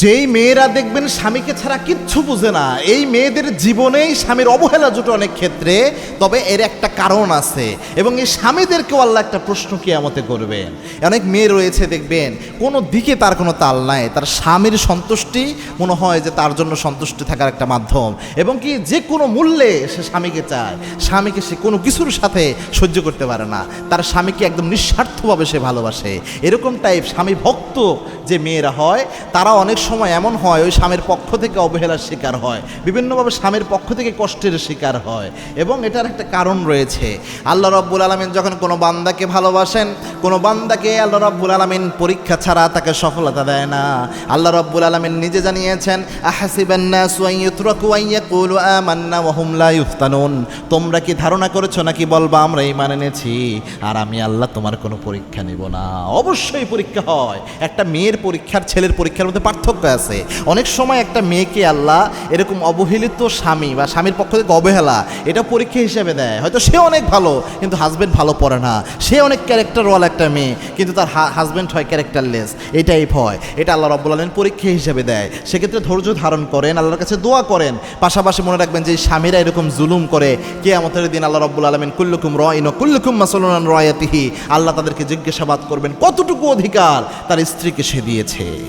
যেই মেয়েরা দেখবেন স্বামীকে ছাড়া কিচ্ছু বুঝে না, এই মেয়েদের জীবনেই স্বামীর অবহেলা জুটে অনেক ক্ষেত্রে। তবে এর একটা কারণ আছে, এবং এই স্বামীদেরকেও আল্লাহ একটা প্রশ্ন কিয়ামতে করবেন। অনেক মেয়ে রয়েছে দেখবেন কোনো দিকে তার কোনো তাল নাই, তার স্বামীর সন্তুষ্টি মনে হয় যে তার জন্য সন্তুষ্টি থাকার একটা মাধ্যম, এবং কি যে কোনো মূল্যে সে স্বামীকে চায়, স্বামীকে সে কোনো কিছুর সাথে সহ্য করতে পারে না, তার স্বামীকে একদম নিঃস্বার্থভাবে সে ভালোবাসে। এরকম টাইপ স্বামী ভক্ত যে মেয়েরা হয়, তারা অনেক সময় এমন হয় ওই স্বামীর পক্ষ থেকে অবহেলার শিকার হয়, বিভিন্নভাবে স্বামীর পক্ষ থেকে কষ্টের শিকার হয়। এবং এটার একটা কারণ রয়েছে। আল্লাহ রাব্বুল আলামিন যখন কোনো বান্দাকে ভালোবাসেন, কোনো বান্দাকে আল্লাহ রাব্বুল আলামিন পরীক্ষা ছাড়া তাকে সফলতা দেয় না। আল্লাহ রাব্বুল আলামিন নিজে জানিয়েছেন, আহাসিবান নাসু আন ইউতরাকু আন ইয়াকুলু আমান্না ওয়া হুম লা ইফতানুন। তোমরা কি ধারণা করেছো নাকি বলবা আমরা ঈমান এনেছি আর আমি আল্লাহ তোমার কোনো পরীক্ষা নেব না? অবশ্যই পরীক্ষা হয়। একটা মেয়ের পরীক্ষার ছেলের পরীক্ষার মধ্যে পার্থক্য আছে। অনেক সময় একটা মেয়েকে আল্লাহ এরকম অবহেলিত স্বামী বা স্বামীর পক্ষ থেকে অবহেলা, এটা পরীক্ষা হিসেবে দেয়। হয়তো সে অনেক ভালো কিন্তু হাজব্যান্ড ভালো পড়ে না, সে অনেক ক্যারেক্টারওয়ালা একটা মেয়ে কিন্তু তার হাজব্যান্ড হয় ক্যারেক্টারলেস, এই টাইপ হয়। এটা আল্লাহ রাব্বুল আলামিন পরীক্ষা হিসেবে দেয়। সেক্ষেত্রে ধৈর্য ধারণ করেন, আল্লাহর কাছে দোয়া করেন। পাশাপাশি মনে রাখবেন যে স্বামীরা এরকম জুলুম করে, কিয়ামতের দিন আল্লাহ রাব্বুল আলামিন কুল্লুকুম রাইন ওয়া কুল্লুকুম মাসউলুন আন রায়াতিহি, আল্লাহ তাদেরকে জিজ্ঞাসাবাদ করবেন কতটুকু অধিকার তার স্ত্রীকে সে দিয়েছে।